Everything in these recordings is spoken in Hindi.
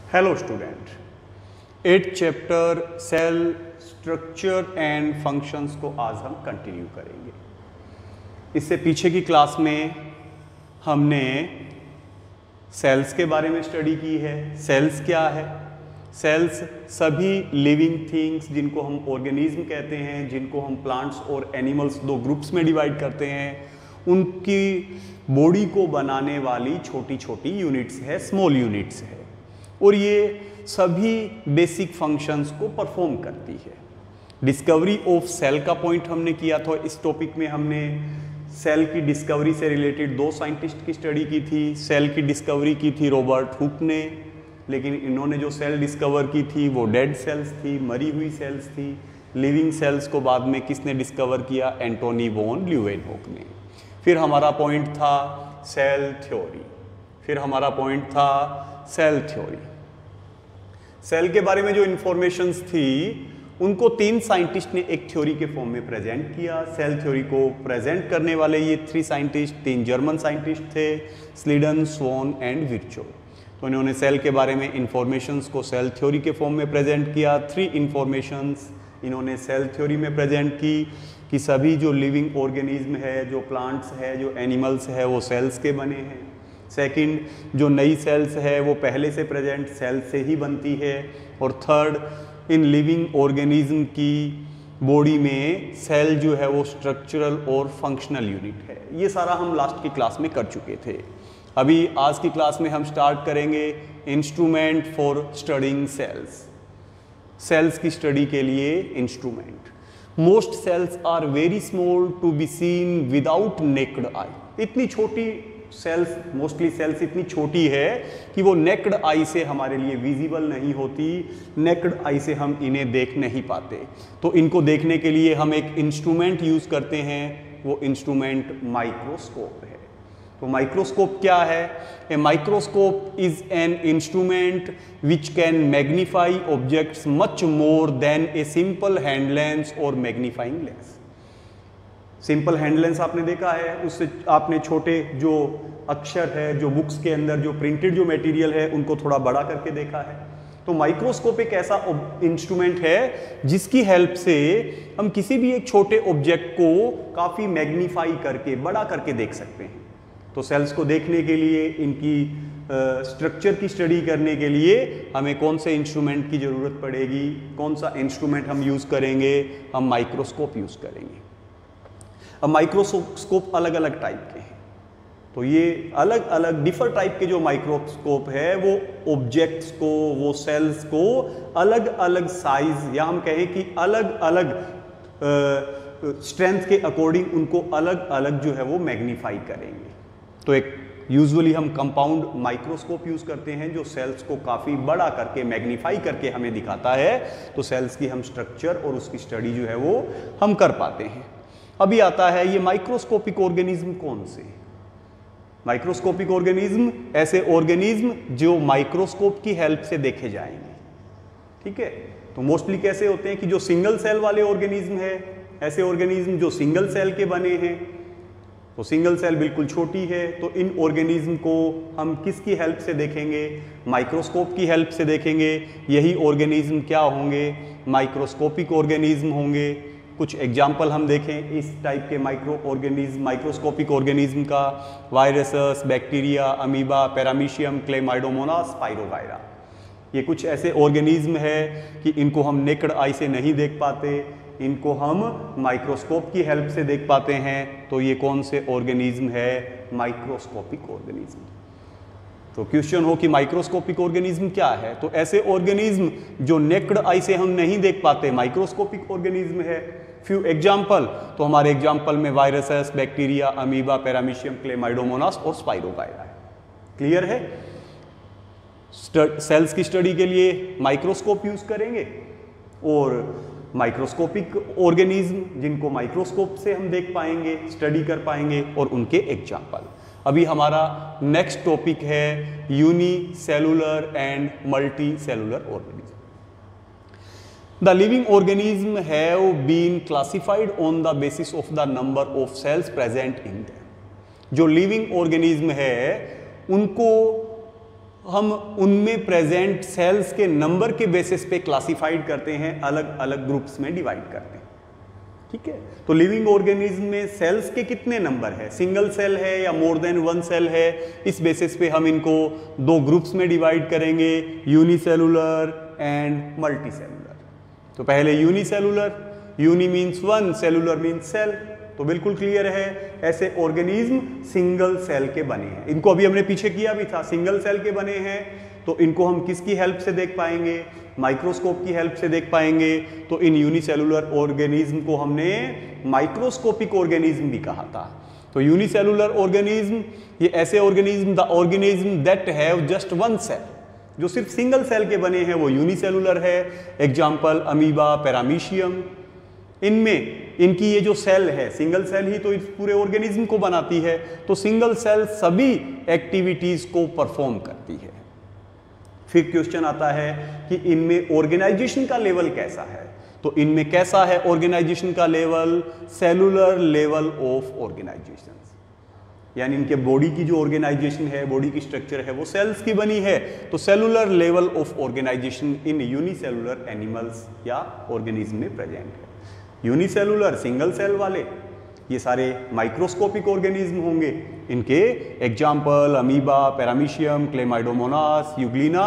Hello student, 8th chapter cell structure and functions को आज हम कंटिन्यू करेंगे। इससे पीछे की क्लास में हमने सेल्स के बारे में स्टडी की है। सेल्स क्या है? सेल्स सभी लिविंग थिंग्स जिनको हम ऑर्गेनिज्म कहते हैं, जिनको हम प्लांट्स और एनिमल्स दो ग्रुप्स में डिवाइड करते हैं, उनकी बॉडी को बनाने वाली छोटी छोटी यूनिट्स है, स्मॉल यूनिट्स है, और ये सभी बेसिक फंक्शंस को परफॉर्म करती है। डिस्कवरी ऑफ सेल का पॉइंट हमने किया था। इस टॉपिक में हमने सेल की डिस्कवरी से रिलेटेड दो साइंटिस्ट की स्टडी की थी। सेल की डिस्कवरी की थी रॉबर्ट हुक ने, लेकिन इन्होंने जो सेल डिस्कवर की थी वो डेड सेल्स थी, मरी हुई सेल्स थी। लिविंग सेल्स को बाद में किसने डिस्कवर किया? एंटोनी वॉन ल्यूवेनहोक ने। फिर हमारा पॉइंट था cell theory. Cell theory, cell के बारे में जो इंफॉर्मेशंस थी उनको तीन साइंटिस्ट ने एक थ्योरी के फॉर्म में प्रेजेंट किया। सेल थ्योरी को प्रेजेंट करने वाले ये तीन जर्मन साइंटिस्ट थे, स्लीडन, स्वॉन एंड विर्चो। तो इन्होंने सेल के बारे में इंफॉर्मेशंस को सेल थ्योरी के फॉर्म में प्रेजेंट किया। 3 इंफॉर्मेशंस इन्होंने सेल थ्योरी में प्रेजेंट की कि सभी जो लिविंग ऑर्गेनिज्म है, जो प्लांट्स है, जो एनिमल्स है, वो सेल्स के बने हैं। सेकंड, जो नई सेल्स है वो पहले से प्रेजेंट सेल से ही बनती है। और थर्ड, इन लिविंग ऑर्गेनिज्म की बॉडी में सेल जो है वो स्ट्रक्चरल और फंक्शनल यूनिट है। ये सारा हम लास्ट की क्लास में कर चुके थे। अभी आज की क्लास में हम स्टार्ट करेंगे instrument for studying cells. Cells की स्टडी के लिए instrument. Most cells are very small to be seen without naked eye. इतनी छोटी सेल्स, मोस्टली सेल्स इतनी छोटी है कि वो नेक्ड आई से हमारे लिए विजिबल नहीं होती। नेक्ड आई से हम इन्हें देख नहीं पाते। तो इनको देखने के लिए हम एक इंस्ट्रूमेंट यूज करते हैं, वो इंस्ट्रूमेंट माइक्रोस्कोप है। तो माइक्रोस्कोप क्या है? A microscope is an instrument which can magnify objects much more than a simple hand lens और magnifying lens. Simple hand lens आपने देखा है, उससे आपने छोटे जो अक्षर है, जो बुक्स के अंदर जो प्रिंटेड जो मटेरियल है, उनको थोड़ा बड़ा करके देखा है। तो माइक्रोस्कोप एक ऐसा इंस्ट्रूमेंट है जिसकी हेल्प से हम किसी भी एक छोटे ऑब्जेक्ट को काफ़ी मैग्नीफाई करके, बड़ा करके देख सकते हैं। तो सेल्स को देखने के लिए, इनकी स्ट्रक्चर की स्टडी करने के लिए हमें कौन से इंस्ट्रूमेंट की ज़रूरत पड़ेगी? कौन सा इंस्ट्रूमेंट हम यूज़ करेंगे? हम माइक्रोस्कोप यूज़ करेंगे। अब माइक्रोस्कोप अलग अलग टाइप के हैं। तो ये अलग अलग डिफर टाइप के जो माइक्रोस्कोप है वो ऑब्जेक्ट्स को, वो सेल्स को अलग अलग साइज, या हम कहें कि अलग अलग स्ट्रेंथ के अकॉर्डिंग उनको अलग अलग जो है वो मैग्नीफाई करेंगे। तो एक यूजुअली हम कंपाउंड माइक्रोस्कोप यूज करते हैं जो सेल्स को काफ़ी बड़ा करके, मैग्नीफाई करके हमें दिखाता है। तो सेल्स की हम स्ट्रक्चर और उसकी स्टडी जो है वो हम कर पाते हैं। अभी आता है ये माइक्रोस्कोपिक ऑर्गेनिज्म कौन से? माइक्रोस्कोपिक ऑर्गेनिज्म ऐसे ऑर्गेनिज्म जो माइक्रोस्कोप की हेल्प से देखे जाएंगे। ठीक है? तो मोस्टली कैसे होते हैं कि जो सिंगल सेल वाले ऑर्गेनिज्म है, ऐसे ऑर्गेनिज्म जो सिंगल सेल के बने हैं। तो सिंगल सेल बिल्कुल छोटी है, तो इन ऑर्गेनिज्म को हम किसकी हेल्प से देखेंगे? माइक्रोस्कोप की हेल्प से देखेंगे। यही ऑर्गेनिज्म क्या होंगे? माइक्रोस्कोपिक ऑर्गेनिज्म होंगे। कुछ एग्जाम्पल हम देखें इस टाइप के माइक्रोस्कोपिक ऑर्गेनिज्म का: viruses, bacteria, amoeba, paramecium, Chlamydomonas, spirogyra. ये कुछ ऐसे ऑर्गेनिज्म है कि इनको हम नेक्ड आई से नहीं देख पाते, इनको हम माइक्रोस्कोप की हेल्प से देख पाते हैं। तो ये कौन से ऑर्गेनिज्म है? Microscopic organism. तो क्वेश्चन हो कि माइक्रोस्कोपिक ऑर्गेनिज्म क्या है? तो ऐसे ऑर्गेनिज्म जो नेक्ड आई से हम नहीं देख पाते, माइक्रोस्कोपिक ऑर्गेनिज्म है। फ्यू एग्जाम्पल, तो हमारे एग्जाम्पल में viruses, bacteria, amoeba, paramecium, Chlamydomonas और स्पाइरोगायरा है। क्लियर है? सेल्स की स्टडी के लिए माइक्रोस्कोप यूज करेंगे, और माइक्रोस्कोपिक ऑर्गेनिज्म जिनको माइक्रोस्कोप से हम देख पाएंगे, स्टडी कर पाएंगे, और उनके एग्जाम्पल। अभी हमारा नेक्स्ट टॉपिक है unicellular and multi cellular organism. The living organism have been classified on the basis of the number of cells present in them. जो लिविंग ऑर्गेनिज्म है उनको हम उनमें प्रेजेंट सेल्स के नंबर के बेसिस पे क्लासिफाइड करते हैं, अलग अलग ग्रुप्स में डिवाइड करते हैं। ठीक है, तो लिविंग ऑर्गेनिज्म में सेल्स के कितने नंबर है, सिंगल सेल है या मोर देन वन सेल है, इस बेसिस पे हम इनको दो ग्रुप्स में डिवाइड करेंगे, यूनिसेलुलर एंड मल्टीसेलुलर। तो पहले unicellular, uni means one, cellular means cell, तो बिल्कुल क्लियर है, ऐसे ऑर्गेनिज्म सिंगल सेल के बने हैं। इनको अभी हमने पीछे किया भी था, सिंगल सेल के बने हैं, तो इनको हम किसकी हेल्प से देख पाएंगे, माइक्रोस्कोप की हेल्प से देख पाएंगे। तो इन यूनिसेलुलर ऑर्गेनिज्म को हमने माइक्रोस्कोपिक ऑर्गेनिज्म भी कहा था। तो यूनिसेलुलर ऑर्गेनिज्म, ये ऐसे organism, the organism that have just one cell, जो सिर्फ सिंगल सेल के बने हैं, वो यूनिसेलुलर है। Example amoeba, paramecium. इनमें इनकी ये जो सेल है, सिंगल सेल ही तो इस पूरे ऑर्गेनिज्म को बनाती है, तो सिंगल सेल सभी एक्टिविटीज को परफॉर्म करती है। फिर क्वेश्चन आता है कि इनमें ऑर्गेनाइजेशन का लेवल कैसा है, तो इनमें कैसा है ऑर्गेनाइजेशन का level, cellular level of organization, यानी इनके बॉडी की जो ऑर्गेनाइजेशन है, बॉडी की स्ट्रक्चर है, वो सेल्स की बनी है। तो cellular level of organization in unicellular animals या ऑर्गेनिज्म में प्रेजेंट है। यूनिसेलुलर सिंगल सेल वाले ये सारे माइक्रोस्कोपिक ऑर्गेनिज्म होंगे। इनके example amoeba, paramecium, chlamydomonas, euglena,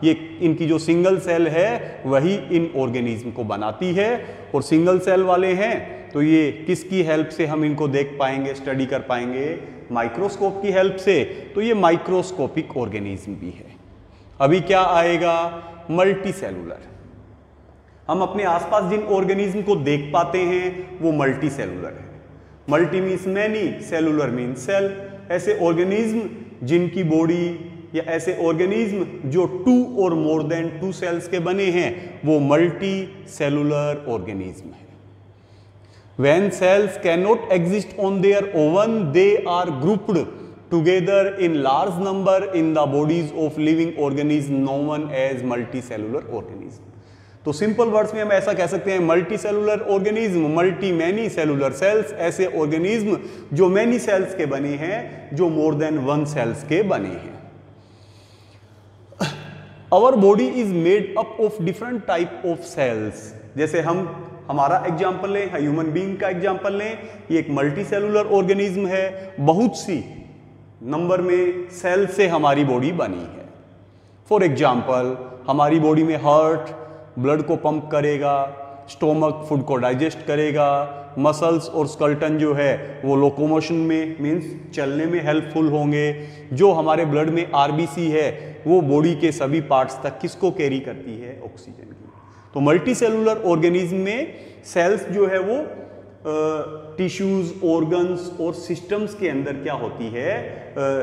ये इनकी जो सिंगल सेल है वही इन ऑर्गेनिज्म को बनाती है। और सिंगल सेल वाले हैं तो ये किसकी हेल्प से हम इनको देख पाएंगे, स्टडी कर पाएंगे, माइक्रोस्कोप की हेल्प से। तो ये माइक्रोस्कोपिक ऑर्गेनिज्म भी है। अभी क्या आएगा, मल्टी सेलुलर। हम अपने आसपास जिन ऑर्गेनिज्म को देख पाते हैं वो मल्टी सेलुलर है। Multi means many, cellular means cell. ऐसे ऑर्गेनिज्म जिनकी बॉडी या ऐसे ऑर्गेनिज्म जो 2 और मोर देन 2 सेल्स के बने हैं वो मल्टी सेलुलर ऑर्गेनिज्म है। When cells cannot exist on their own, they are grouped together in large number in the bodies of living organisms known as multicellular organism. तो सिंपल वर्ड्स में हम ऐसा कह सकते हैं, multi cellular organism, multi many cellular cells, ऐसे ऑर्गेनिज्म जो मैनी सेल्स के बने हैं, जो मोर देन 1 सेल्स के बने हैं। Our body is made up of different type of cells. जैसे हम हमारा एग्जाम्पल लें, ह्यूमन बीइंग का एग्जाम्पल लें, ये एक मल्टी सेलुलर ऑर्गेनिज्म है, बहुत सी नंबर में सेल से हमारी बॉडी बनी है। फॉर एग्जाम्पल हमारी बॉडी में हार्ट ब्लड को पंप करेगा, स्टोमक फूड को डाइजेस्ट करेगा, मसल्स और स्कल्टन जो है वो लोकोमोशन में मीन्स चलने में हेल्पफुल होंगे। जो हमारे ब्लड में आरबीसी है वो बॉडी के सभी पार्ट्स तक किसको कैरी करती है, ऑक्सीजन की। तो मल्टी सेलुलर ऑर्गेनिज्म में सेल्स जो है वो टिश्यूज, ऑर्गन्स और सिस्टम्स के अंदर क्या होती है,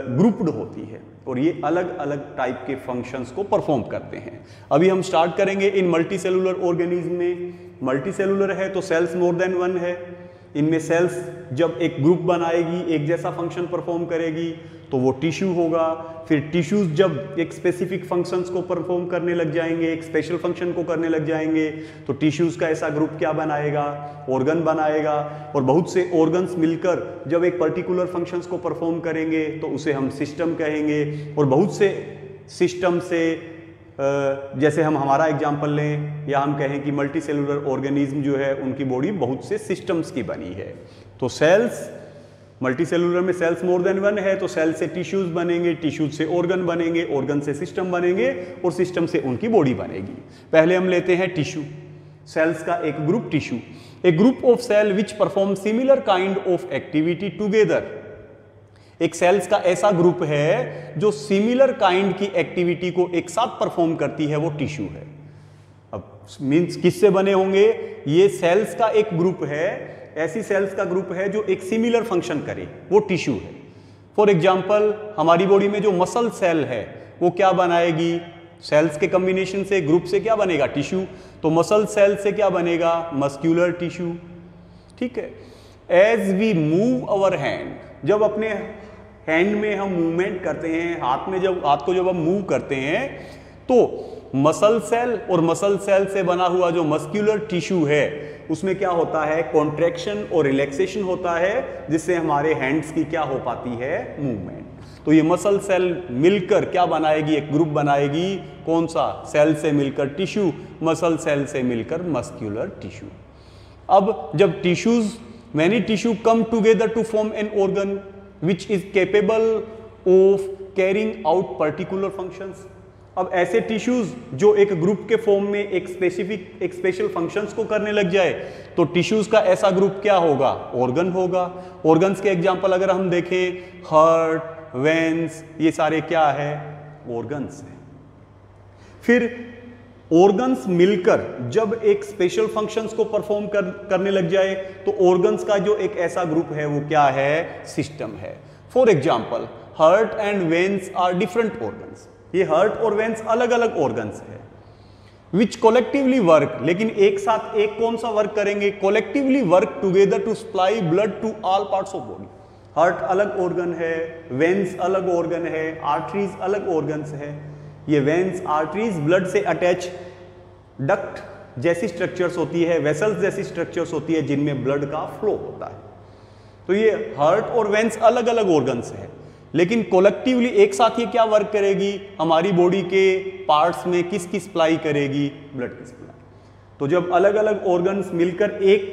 ग्रुप्ड होती है, और ये अलग अलग टाइप के फंक्शंस को परफॉर्म करते हैं। अभी हम स्टार्ट करेंगे इन मल्टी सेलुलर ऑर्गेनिज्म में। मल्टी सेलुलर है तो सेल्स मोर देन 1 है। इनमें सेल्स जब एक ग्रुप बनाएगी, एक जैसा फंक्शन परफॉर्म करेगी तो वो टिश्यू होगा। फिर टिश्यूज जब एक स्पेसिफिक फंक्शंस को परफॉर्म करने लग जाएंगे, एक स्पेशल फंक्शन को करने लग जाएंगे, तो टिश्यूज का ऐसा ग्रुप क्या बनाएगा, ऑर्गन बनाएगा। और बहुत से ऑर्गन्स मिलकर जब एक पर्टिकुलर फंक्शंस को परफॉर्म करेंगे तो उसे हम सिस्टम कहेंगे। और बहुत से सिस्टम से जैसे हम हमारा एग्जाम्पल लें या हम कहें कि मल्टी सेलुलर ऑर्गेनिज्म जो है उनकी बॉडी बहुत से सिस्टम्स की बनी है। तो सेल्स, मल्टी सेलुलर में सेल्स मोर देन 1 है तो सेल से टिश्यूज बनेंगे, टिश्यूज से ऑर्गन बनेंगे, ऑर्गन से सिस्टम बनेंगे और सिस्टम से उनकी बॉडी बनेगी। पहले हम लेते हैं टिश्यू, सेल्स का एक group tissue. A group of cell which perform similar kind of activity together. एक सेल्स का ऐसा ग्रुप है जो सिमिलर काइंड की एक्टिविटी को एक साथ परफॉर्म करती है, वो टिश्यू है। अब मींस किससे बने होंगे, ये सेल्स का एक ग्रुप है, ऐसी सेल्स का ग्रुप है जो एक सिमिलर फंक्शन करे, वो टिश्यू है। फॉर एग्जाम्पल हमारी बॉडी में जो मसल सेल है वो क्या बनाएगी, सेल्स के कॉम्बिनेशन से, ग्रुप से क्या बनेगा, टिश्यू। तो मसल सेल से क्या बनेगा, मस्क्यूलर टिश्यू। ठीक है। As we move our hand, जब अपने हैंड में हम मूवमेंट करते हैं, हाथ को जब हम मूव करते हैं तो मसल सेल और मसल सेल से बना हुआ जो मस्क्यूलर टिश्यू है उसमें क्या होता है, कॉन्ट्रैक्शन और रिलैक्सेशन होता है, जिससे हमारे हैंड्स की क्या हो पाती है, मूवमेंट। तो ये मसल सेल मिलकर क्या बनाएगी, एक ग्रुप बनाएगी, कौन सा, सेल से मिलकर टिश्यू, मसल सेल से मिलकर मस्क्यूलर टिश्यू। अब जब tissues, many tissue come together to form an organ which is capable of carrying out particular functions. अब ऐसे टिश्यूज जो एक ग्रुप के फॉर्म में एक स्पेशल फंक्शंस को करने लग जाए, तो टिश्यूज का ऐसा ग्रुप क्या होगा, ऑर्गन होगा। ऑर्गन्स के एग्जांपल अगर हम देखें, हार्ट, वेन्स, ये सारे क्या है, ऑर्गन्स है। फिर ऑर्गन्स मिलकर जब एक स्पेशल फंक्शंस को परफॉर्म करने लग जाए, तो ऑर्गन्स का जो एक ऐसा ग्रुप है वो क्या है, सिस्टम है। For example, heart and veins are different organs. ये हार्ट और वेन्स अलग अलग ऑर्गन्स है विच कोलेक्टिवली वर्क, लेकिन एक साथ एक कौन सा वर्क करेंगे, collectively work together to supply blood to all parts of body. Heart अलग ऑर्गन है, वेन्स अलग ऑर्गन है, आर्टरीज अलग ऑर्गन्स है। ये वेन्स, आर्टरीज ब्लड से अटैच डक्ट जैसी स्ट्रक्चर्स होती है, वेसल्स जैसी स्ट्रक्चर्स होती है जिनमें ब्लड का फ्लो होता है। तो ये हार्ट और वेन्स अलग अलग ऑर्गन्स है, लेकिन कोलेक्टिवली एक साथ ये क्या वर्क करेगी, हमारी बॉडी के पार्ट्स में किसकी सप्लाई करेगी, ब्लड की सप्लाई। तो जब अलग अलग ऑर्गन्स मिलकर एक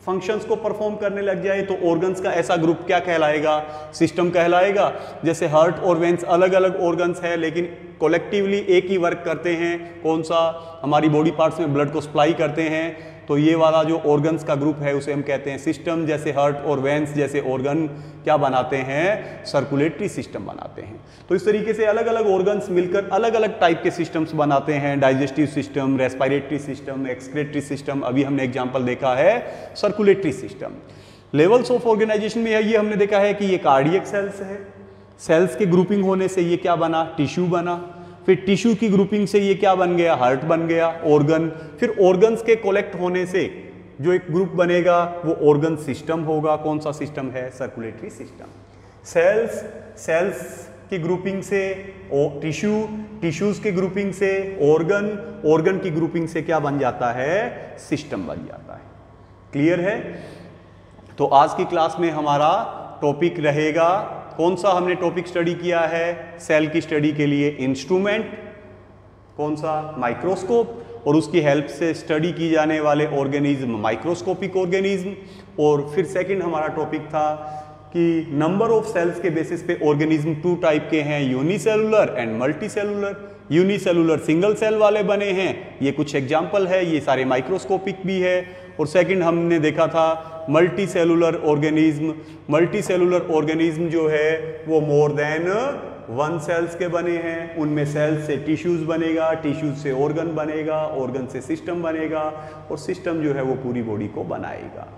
फंक्शंस को परफॉर्म करने लग जाए, तो ऑर्गन्स का ऐसा ग्रुप क्या कहलाएगा, सिस्टम कहलाएगा। जैसे हार्ट और वेन्स अलग अलग ऑर्गन्स है, लेकिन कोलेक्टिवली एक ही वर्क करते हैं, कौन सा, हमारी बॉडी पार्ट्स में ब्लड को सप्लाई करते हैं। तो ये वाला जो ऑर्गन्स का ग्रुप है उसे हम कहते हैं सिस्टम। जैसे हार्ट और वेन्स जैसे ऑर्गन क्या बनाते हैं, सर्कुलेटरी सिस्टम बनाते हैं। तो इस तरीके से अलग अलग ऑर्गन्स मिलकर अलग अलग टाइप के सिस्टम्स बनाते हैं, digestive system, respiratory system, excretory system. अभी हमने एग्जाम्पल देखा है circulatory system. Levels of organization में ये हमने देखा है कि ये कार्डियक सेल्स है, सेल्स के ग्रुपिंग होने से ये क्या बना, टिश्यू बना। फिर टिश्यू की ग्रुपिंग से ये क्या बन गया, हार्ट बन गया, ऑर्गन। फिर ऑर्गन्स के कलेक्ट होने से जो एक ग्रुप बनेगा वो ऑर्गन सिस्टम होगा। कौन सा सिस्टम है, सर्कुलेटरी सिस्टम। सेल्स की ग्रुपिंग से टिश्यू, टिश्यूज की ग्रुपिंग से ऑर्गन, ऑर्गन की ग्रुपिंग से क्या बन जाता है, सिस्टम बन जाता है। क्लियर है। तो आज की क्लास में हमारा टॉपिक रहेगा, कौन सा हमने टॉपिक स्टडी किया है, सेल की स्टडी के लिए इंस्ट्रूमेंट, कौन सा, माइक्रोस्कोप, और उसकी हेल्प से स्टडी की जाने वाले ऑर्गेनिज्म माइक्रोस्कोपिक ऑर्गेनिज्म। और फिर सेकंड हमारा टॉपिक था कि नंबर ऑफ सेल्स के बेसिस पे ऑर्गेनिज्म 2 टाइप के हैं, unicellular and multicellular. Unicellular single cell वाले बने हैं, ये कुछ एग्जाम्पल है, ये सारे माइक्रोस्कोपिक भी है। और सेकंड हमने देखा था मल्टीसेलुलर ऑर्गेनिज्म। मल्टीसेलुलर ऑर्गेनिज्म जो है वो मोर देन 1 सेल्स के बने हैं, उनमें सेल्स से टिश्यूज बनेगा, टिश्यूज से ऑर्गन बनेगा, ऑर्गन से सिस्टम बनेगा, और सिस्टम जो है वो पूरी बॉडी को बनाएगा।